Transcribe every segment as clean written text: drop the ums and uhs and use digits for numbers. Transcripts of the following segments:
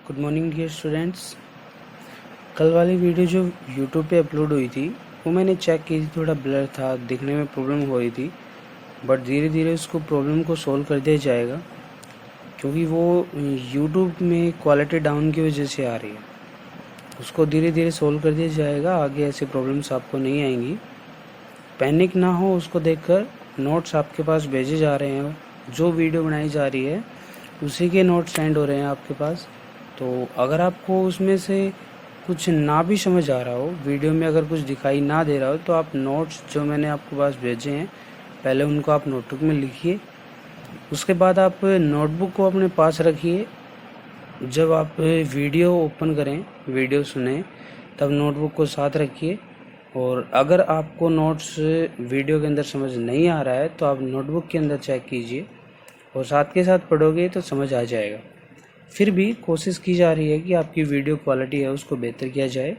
Good morning dear students. कल वाली video जो यूट्यूब पे अपलोड हुई थी वो मैंने चेक की थी, थोड़ा ब्लर था, दिखने में प्रॉब्लम हो रही थी, बट धीरे धीरे उसको प्रॉब्लम को सॉल्व कर दिया जाएगा क्योंकि वो यूट्यूब में क्वालिटी डाउन की वजह से आ रही है। उसको धीरे धीरे सॉल्व कर दिया जाएगा, आगे ऐसे प्रॉब्लम्स आपको नहीं आएंगी। पैनिक ना हो, उसको देखकर नोट्स आपके पास भेजे जा रहे हैं, जो वीडियो बनाई जा रही है उसी के नोट्स सेंड हो रहे हैं आपके पास। तो अगर आपको उसमें से कुछ ना भी समझ आ रहा हो, वीडियो में अगर कुछ दिखाई ना दे रहा हो, तो आप नोट्स जो मैंने आपके पास भेजे हैं पहले उनको आप नोटबुक में लिखिए। उसके बाद आप नोटबुक को अपने पास रखिए। जब आप वीडियो ओपन करें, वीडियो सुने, तब नोटबुक को साथ रखिए। और अगर आपको नोट्स वीडियो के अंदर समझ नहीं आ रहा है तो आप नोटबुक के अंदर चेक कीजिए और साथ के साथ पढ़ोगे तो समझ आ जाएगा। फिर भी कोशिश की जा रही है कि आपकी वीडियो क्वालिटी है उसको बेहतर किया जाए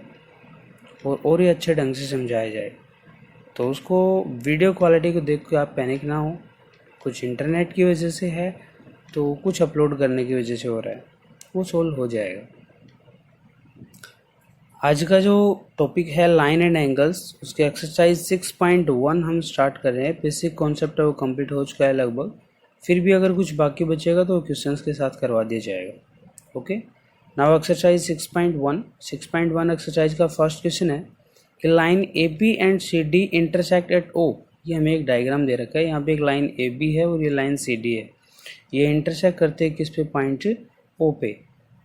और ही अच्छे ढंग से समझाया जाए। तो उसको वीडियो क्वालिटी को देख के आप पैनिक ना हो। कुछ इंटरनेट की वजह से है तो कुछ अपलोड करने की वजह से हो रहा है, वो सोल्व हो जाएगा। आज का जो टॉपिक है लाइन एंड एंगल्स, उसके एक्सरसाइज 6.1 हम स्टार्ट कर रहे हैं। बेसिक कॉन्सेप्ट है वो कंप्लीट हो चुका है लगभग। फिर भी अगर कुछ बाकी बचेगा तो क्वेश्चंस के साथ करवा दिया जाएगा। ओके, नाउ एक्सरसाइज 6.1 एक्सरसाइज का फर्स्ट क्वेश्चन है कि line A B and C D intersect at O. ये हमें एक डायग्राम दे रखा है, यहाँ पे एक लाइन ए बी है और ये लाइन सी डी है। ये इंटरसेक्ट करते हैं किस पे? पॉइंट ओ पे।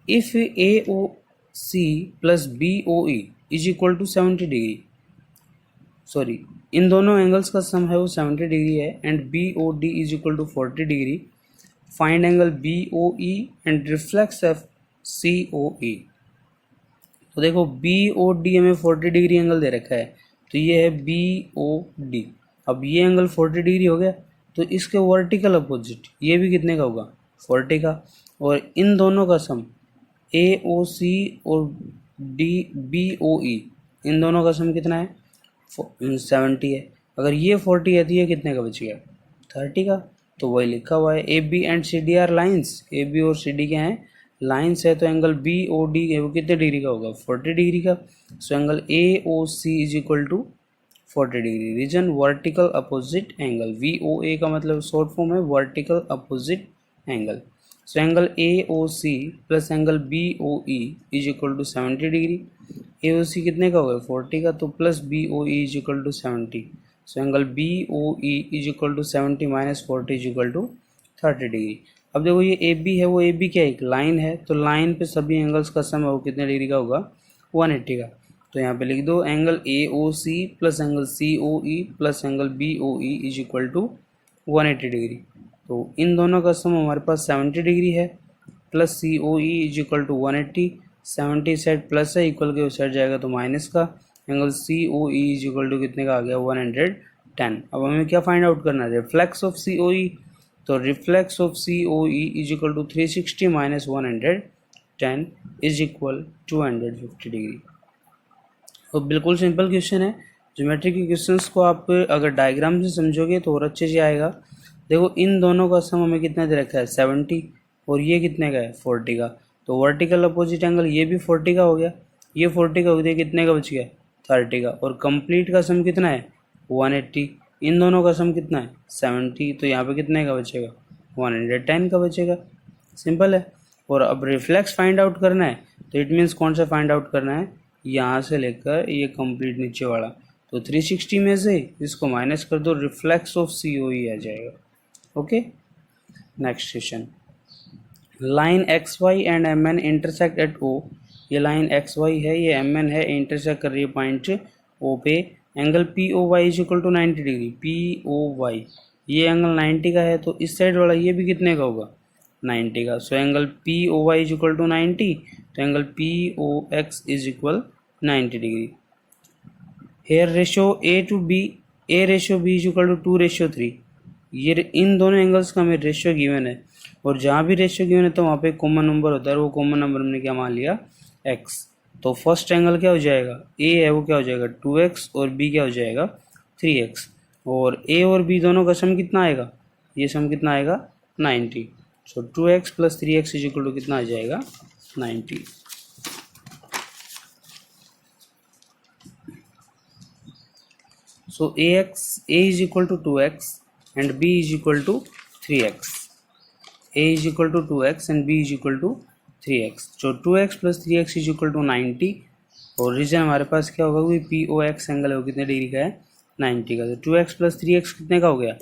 If A O C plus B O E is equal to 70 degree, sorry, इन दोनों एंगल्स का सम है वो 70 डिग्री है, and B O D is equal to 40 degree. Find angle B O E and reflex F C O E. तो देखो B O D हमें 40 degree angle दे रखा है, तो ये है बी ओ डी। अब ये एंगल 40 डिग्री हो गया, तो इसके वर्टिकल अपोजिट ये भी कितने का होगा? 40 का। और इन दोनों का सम ए ओ सी और डी बी ओ ई, इन दोनों का सम कितना है? 70 है। अगर ये 40 है तो ये कितने का बच गया? 30 का। तो वही लिखा हुआ है, A B and C D are lines. A B और सी डी क्या है? लाइन्स है। तो एंगल बी ओ डी है वो कितने डिग्री का होगा? 40 डिग्री का। So angle A O C is equal to 40 degree. Reason vertical opposite angle. V O A का मतलब शॉर्ट फॉर्म है vertical opposite angle. So angle A O C plus angle B O E is equal to 70 degree. A O C कितने का होगा? 40 का। तो plus B O E is equal to 70। So angle B O E is equal to 70 minus 40 is equal to 30 degree. अब देखो ये A B है, वो ए बी क्या है? एक लाइन है। तो लाइन पे सभी एंगल्स का सम है वो कितने डिग्री का होगा? 180 का। तो यहाँ पे लिख दो angle A O C plus angle C O E plus angle B O E is equal to 180 degree. तो इन दोनों का सम हमारे पास 70 डिग्री है, plus C O E is equal to 180। 70 सेट प्लस है, इक्वल के सेट जाएगा तो माइनस का। Angle C O E is equal to कितने का आ गया? 110। अब हमें क्या फाइंड आउट करना है? Reflex of C O E. तो reflex of C O E is equal to 360 minus 110 is equal 250 degree. तो बिल्कुल सिंपल क्वेश्चन है। ज्योमेट्री के क्वेश्चंस को आप अगर डायग्राम से समझोगे तो और अच्छे से आएगा। देखो इन दोनों का सम हमें कितना दे रखा है? 70, और ये कितने का है? 40 का। तो वर्टिकल अपोजिट एंगल ये भी 40 का हो गया, ये 40 का हो गया, कितने का बच गया? 30 का। और कंप्लीट का सम कितना है? 180। इन दोनों का सम कितना है? 70। तो यहाँ पे कितने का बचेगा? 110 का बचेगा। सिंपल है। और अब रिफ्लेक्स फाइंड आउट करना है, तो इट मीन्स कौन सा फाइंड आउट करना है? यहाँ से लेकर ये कंप्लीट नीचे वाला। तो 360 में से इसको माइनस कर दो, reflex of C O E आ जाएगा। Okay, next question. Line X Y and M N intersect at O. ये लाइन एक्स वाई है, ये एम एन है, इंटरसेक्ट कर रही है पॉइंट ओ पे। Angle P O Y is equal to 90 degree. P O Y ये angle 90 का है, तो इस साइड वाला ये भी कितने का होगा? 90 का। So angle P O Y is equal to 90, तो angle P O X is equal 90 degree. Here ratio A to B, A ratio B is equal to 2:3। ये इन दोनों एंगल्स का हमें रेशियो गिवन है, और जहाँ भी रेशियो गिवन है तो वहाँ पे कॉमन नंबर होता है, और वो कॉमन नंबर हमने क्या मान लिया? x। तो फर्स्ट एंगल क्या हो जाएगा? a है वो क्या हो जाएगा? 2x, और b क्या हो जाएगा? 3x। और a और b दोनों का सम कितना आएगा? ये सम कितना आएगा? 90। So 2x plus 3x is equal to कितना आ जाएगा? 90. So A is equal to 2x and B is equal to 3x. A is equal to 2x and B is equal to 3x. So 2x plus 3x is equal to 90 और reason हमारे पास क्या होगा कि P O x angle है वो कितने degree का है 90 का. तो 2x प्लस 3x कितने का हो गया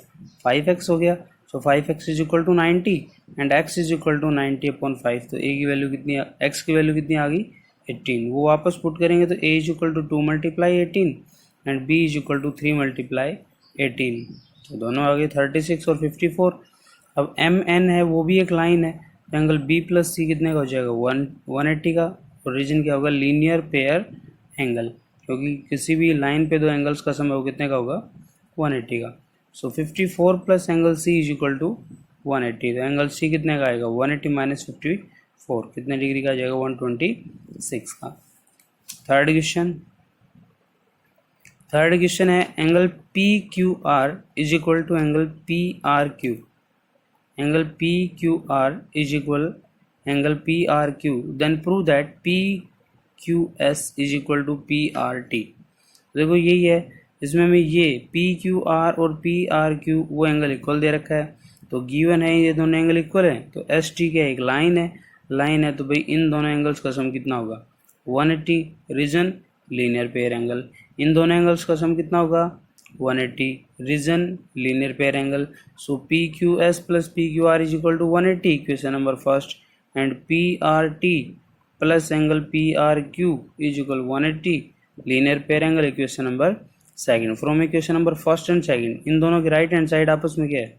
5x हो गया. So 5x is equal to 90 and x is equal to 90 upon 5. तो a की वैल्यू कितनी x की वैल्यू कितनी आ गई 18. वो वापस पुट करेंगे तो a is equal to 2 multiply 18 and b is equal to 3 multiply 18. तो दोनों आ गए 36 और 54. अब एम एन है वो भी एक लाइन है. एंगल बी प्लस सी कितने का हो जाएगा 180 का. और रीजन क्या होगा लीनियर पेयर एंगल, क्योंकि किसी भी लाइन पे दो एंगल्स का सम है वो कितने का होगा 180 का. So 54 plus angle C is equal to 180. तो एंगल सी कितने का आएगा 180 माइनस 54 कितने डिग्री का आ जाएगा 126 का. थर्ड क्वेश्चन है angle P Q R is equal to angle P R Q. Angle P Q R is equal angle P R Q. Then prove that P Q S is equal to P R T. देखो यही है, इसमें हमें ये P Q R और P R Q वो angle equal दे रखा है. तो गिवन है ये दोनों एंगल इक्वल है. तो एस टी क्या एक लाइन है तो भाई इन दोनों एंगल्स का सम कितना होगा 180. Reason linear pair angle. इन दोनों एंगल्स का सम कितना होगा 180. Reason linear pair angle. So P Q S plus P Q R is equal to 180 equation number first and P R T plus angle P R Q is equal 180 linear pair angle equation number second. From equation number first and second इन दोनों की right hand side आपस में क्या है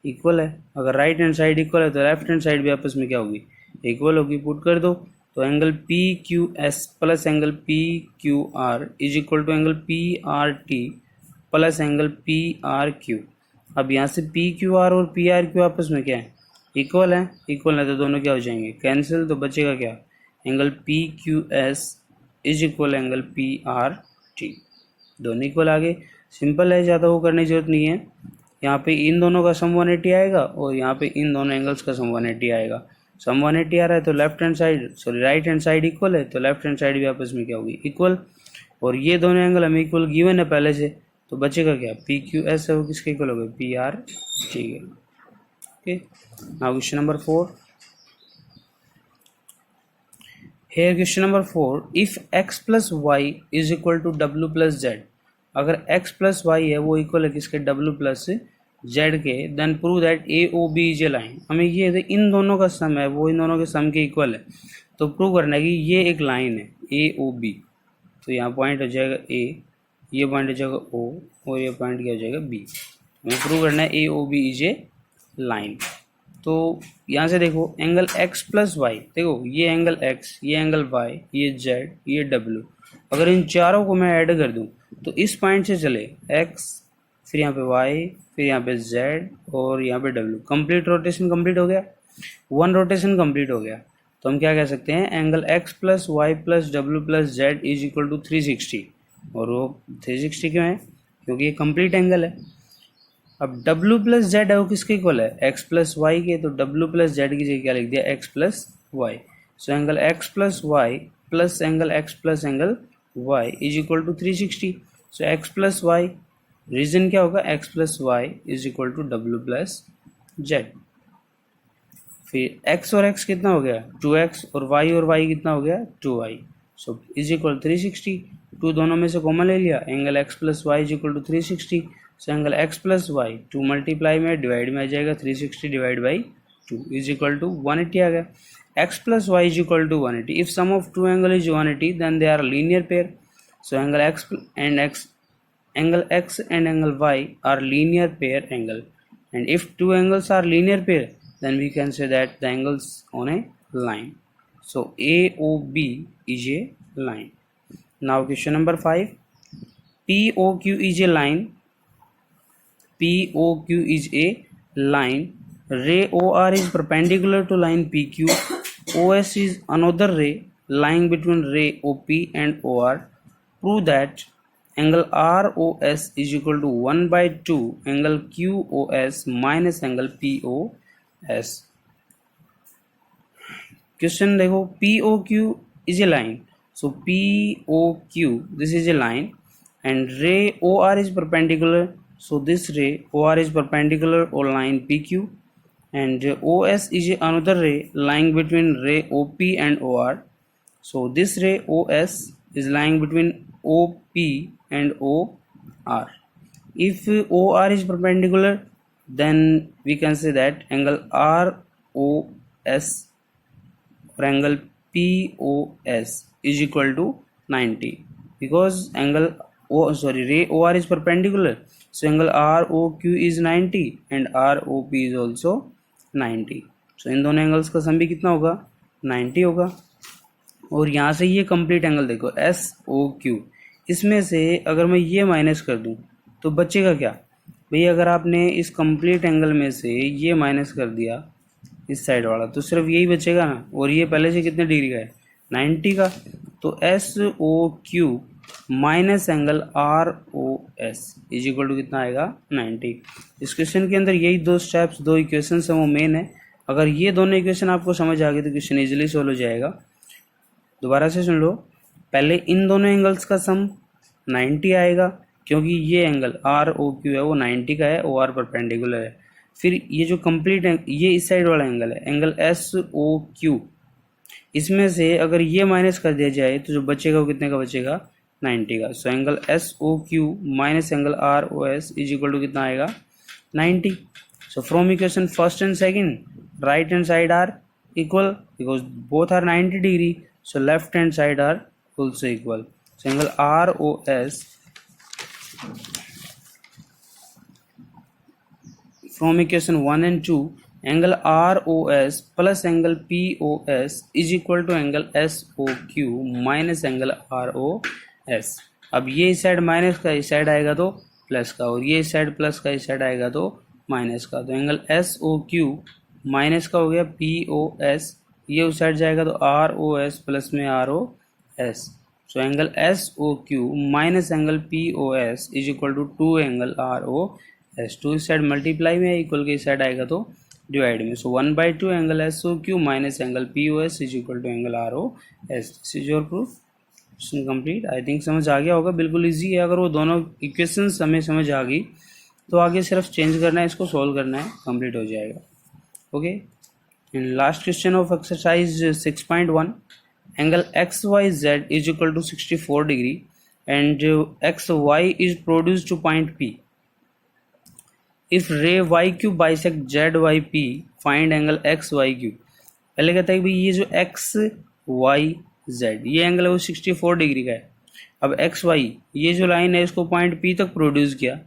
equal है. अगर right hand side equal है तो लेफ्ट हैंड साइड भी आपस में क्या होगी इक्वल होगी. पुट कर दो तो angle P Q S plus angle P Q R is equal to angle P R T plus angle P R Q. अब यहाँ से पी क्यू आर और पी आर क्यू आपस में क्या है इक्वल है तो दोनों क्या हो जाएंगे कैंसिल. तो बचेगा क्या angle P Q S is equal angle P R T. दोनों इक्वल आ गए. सिंपल है, ज़्यादा वो करने की जरूरत नहीं है. यहाँ पे इन दोनों का सम 180 आएगा और यहाँ पे इन दोनों एंगल्स का सम 180 आएगा. सम 180 आ रहा है तो left hand side right hand side equal है तो लेफ्ट हैंड साइड भी आपस में क्या होगी इक्वल. और ये दोनों एंगल हमें इक्वल गिवन है पहले से. तो बचेगा क्या पी क्यू एस है वो किसके इक्वल हो गए पी आर टी है. Okay, now question number 4. Here question number 4. If x plus y is equal to w plus z. अगर x plus y है वो इक्वल है किसके w plus z के. Then prove that A O B is a line. हमें ये इन दोनों का सम है वो इन दोनों के सम के इक्वल है. तो प्रूव करना है कि ये एक लाइन है ए ओ बी. तो यहाँ पॉइंट हो जाएगा ए, ये पॉइंट हो जाएगा ओ और ये पॉइंट क्या हो जाएगा बी. हमें प्रूव करना है A O B is a line. तो यहाँ से देखो एंगल x प्लस वाई. देखो ये एंगल x, ये एंगल y, ये z, ये w. अगर इन चारों को मैं ऐड कर दूं तो इस पॉइंट से चले x, फिर यहाँ पे y, फिर यहाँ पे z और यहाँ पे w. कंप्लीट रोटेशन कंप्लीट हो गया, वन रोटेशन कंप्लीट हो गया. तो हम क्या कह सकते हैं angle x plus Y plus W plus z is equal to 360. और वो 360 क्यों है क्योंकि ये कंप्लीट एंगल है. अब w प्लस जेड है वो किसके इक्वल है x प्लस वाई के. तो w प्लस जेड की जगह क्या लिख दिया x plus Y. So angle x plus Y plus angle x plus angle y is equal to 360. So x plus Y reason क्या होगा x plus Y is equal to w plus Z. फिर x और x कितना हो गया 2x और y कितना हो गया 2y. So is equal 360. 2 दोनों में से कॉमन ले लिया angle x plus Y is equal to 360. So angle x plus Y 2 multiply में डिवाइड में आ जाएगा 360 divide by 2 is equal to 180 आ गया. x plus Y is equal to 180. If sum of two angle is 180 then they are linear pair. So angle x and angle y are linear pair angle, and if two angles are linear pair then we can say that the angles on a line. So AOB is a line. Now question number 5. POQ is a line. POQ is a line. Ray OR is perpendicular to line PQ. OS is another ray lying between ray OP and OR. Prove that angle ROS is equal to 1 by 2 angle QOS minus angle POS. Question देखो, P O Q is a line, so P O Q this is a line and ray OR is perpendicular, so this ray OR is perpendicular or line PQ, and OS is another ray lying between ray OP and OR, so this ray OS is lying between OP and OR. If OR is perpendicular, then we can say that angle ROS or angle POS is equal to 90, because ray OR is perpendicular, so angle ROQ is 90 and ROP is also 90, so इन दोनों angles का सम भी कितना होगा, 90 होगा। और यहाँ से ये कंप्लीट एंगल देखो SOQ, इसमें से अगर मैं ये माइनस कर दूँ तो बचेगा क्या भैया, अगर आपने इस कंप्लीट एंगल में से ये माइनस कर दिया इस साइड वाला तो सिर्फ यही बचेगा ना, और ये पहले से कितने डिग्री का है, 90 का, तो SOQ minus angle ROS is equal to कितना आएगा, 90। इस क्वेश्चन के अंदर यही दो स्टेप्स, दो इक्वेशन है वो मेन है। अगर ये दोनों इक्वेशन आपको समझ आ गई तो क्वेश्चन इजीली सोल्व हो जाएगा। दोबारा से सुन लो, पहले इन दोनों एंगल्स का सम 90 आएगा, क्योंकि ये एंगल ROQ है वो 90 का है, OR परपेंडिकुलर है। फिर ये जो कंप्लीट ये इस साइड वाला एंगल है, एंगल SOQ, इसमें से अगर ये माइनस कर दिया जाए तो जो बचेगा वो कितने का बचेगा, 90 का। So angle SOQ minus angle ROS is equal to कितना आएगा, 90। So from equation first and second, right hand side are equal because both are 90 degree, so left hand side are also equal. So angle ROS from equation 1 and 2, angle ROS plus angle POS is equal to angle SOQ minus angle ROS। अब ये इस side minus का इस side आएगा तो plus का, और ये इस साइड प्लस का इस साइड आएगा तो माइनस का, तो एंगल SOQ माइनस का हो गया POS, ये उस साइड जाएगा तो ROS प्लस में ROS। So angle SOQ minus angle POS is equal to 2 angle ROS। 2 इस साइड मल्टीप्लाई में है, इक्वल के इस साइड आएगा तो डिवाइड में, so 1/2 angle SOQ minus angle POS is equal to angle ROS। This is your proof complete. I think समझ आ गया होगा, बिल्कुल इजी है। अगर वो दोनों इक्वेशंस हमें समझ आ गई तो आगे सिर्फ चेंज करना है, इसको सॉल्व करना है, कंप्लीट हो जाएगा। Okay, in last question of exercise 6.1, angle XYZ is equal to 64 degree and XY is produced to point P। If ray YQ bisect ZYP, find angle XYQ। पहले कहता है कि भाई ये जो XYZ ये एंगल है वो 64 डिग्री का है। अब XY ये जो लाइन है इसको पॉइंट P तक प्रोड्यूस किया।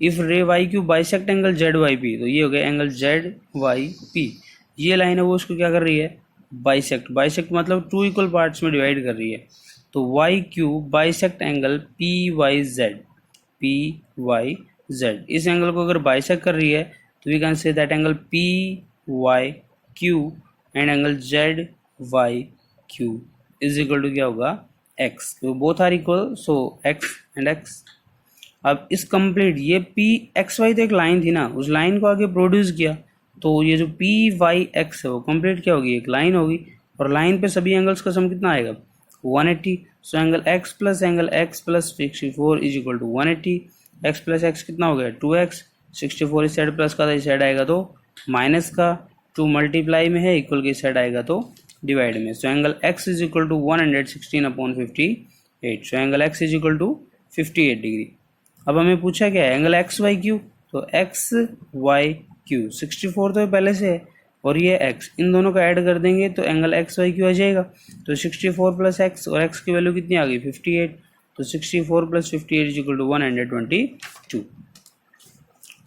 If ray YQ bisect angle ZYP, तो ये हो गया एंगल ZYP। ये लाइन है वो उसको क्या कर रही है, बाइसेक्ट। बाइसेक्ट मतलब 2 इक्वल पार्ट्स में डिवाइड कर रही है। तो YQ बाइसेक्ट एंगल PYZ। इस एंगल को अगर बाइसेक्ट कर रही है तो we can say that angle PYQ and angle ZYQ is equal to क्या होगा, X। तो both are equal, so X and X। अब इस कंप्लीट ये PXY तो एक लाइन थी ना, उस लाइन को आगे प्रोड्यूस किया, तो ये जो PYX है वो कंप्लीट क्या होगी, एक लाइन होगी। और लाइन पे सभी एंगल्स का सम कितना आएगा, 180। So angle X plus angle X plus 64 is equal to 180। X plus X कितना हो गया, 2X। 64 इस साइड प्लस का था, इस साइड आएगा तो माइनस का, 2 मल्टीप्लाई में है, इक्वल के इस साइड आएगा तो डिवाइड में। So angle X is equal to 116/58। So angle X is equal to 58 degree. अब हमें पूछा क्या है, एंगल XYQ, तो XYQ 64 तो पहले से है और ये X, इन दोनों को ऐड कर देंगे तो एंगल XYQ आ जाएगा। तो 64 प्लस X, और X की वैल्यू कितनी आ गई, 58। तो 64 plus 58 is equal to 122।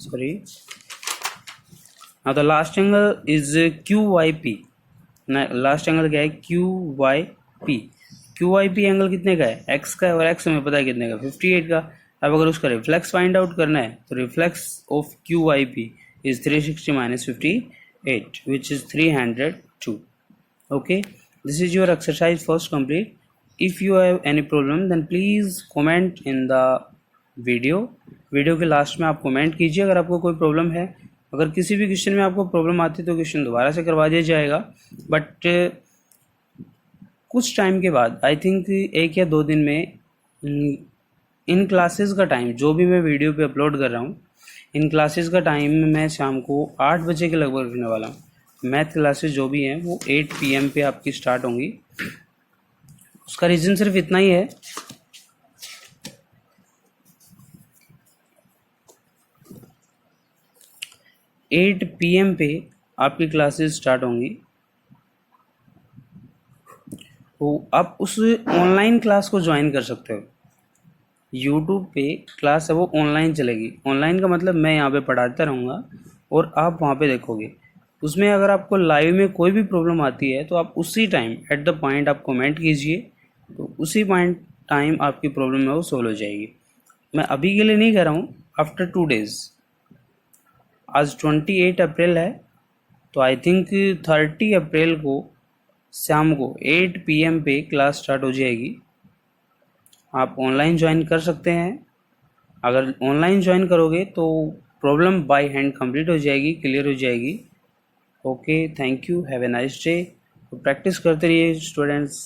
Sorry, now the last angle is QYP। Last angle क्या है, QYP। QYP एंगल कितने का है, X का है, और X हमें पता है कितने का, 58 का। अब अगर उसका रिफ्लेक्स फाइंड आउट करना है तो reflex of QYP is 360 minus 58, which is 302. Okay, this is your exercise first complete. If you have any problem then please comment in the video के लास्ट में आप कमेंट कीजिए अगर आपको कोई प्रॉब्लम है। अगर किसी भी क्वेश्चन में आपको प्रॉब्लम आती है तो क्वेश्चन दोबारा से करवा दिया जाएगा, बट कुछ टाइम के बाद आई थिंक 1 या 2 दिन में इन क्लासेस का टाइम जो भी मैं वीडियो पे अपलोड कर रहा हूँ, इन क्लासेस का टाइम मैं शाम को 8 बजे के लगभग रखने वाला हूँ। मैथ क्लासेस जो भी हैं वो 8 PM पे आपकी स्टार्ट होंगी। उसका रीज़न सिर्फ इतना ही है, एट PM पे आपकी क्लासेस स्टार्ट होंगी। तो आप उस ऑनलाइन क्लास को ज्वाइन कर सकते हो। यूट्यूब पे क्लास है वो ऑनलाइन चलेगी। ऑनलाइन का मतलब मैं यहाँ पे पढ़ाता रहूँगा और आप वहाँ पे देखोगे। उसमें अगर आपको लाइव में कोई भी प्रॉब्लम आती है तो आप उसी टाइम एट द पॉइंट आप कमेंट कीजिए, तो उसी पॉइंट टाइम आपकी प्रॉब्लम है वो सॉल्व हो जाएगी। मैं अभी के लिए नहीं कह रहा हूँ, आफ्टर 2 डेज़। आज 28 अप्रैल है, तो आई थिंक 30 अप्रैल को शाम को 8 PM पे क्लास स्टार्ट हो जाएगी। आप ऑनलाइन ज्वाइन कर सकते हैं। अगर ऑनलाइन ज्वाइन करोगे तो प्रॉब्लम बाय हैंड कंप्लीट हो जाएगी, क्लियर हो जाएगी। Okay, thank you, have a nice day. तो प्रैक्टिस करते रहिए स्टूडेंट्स।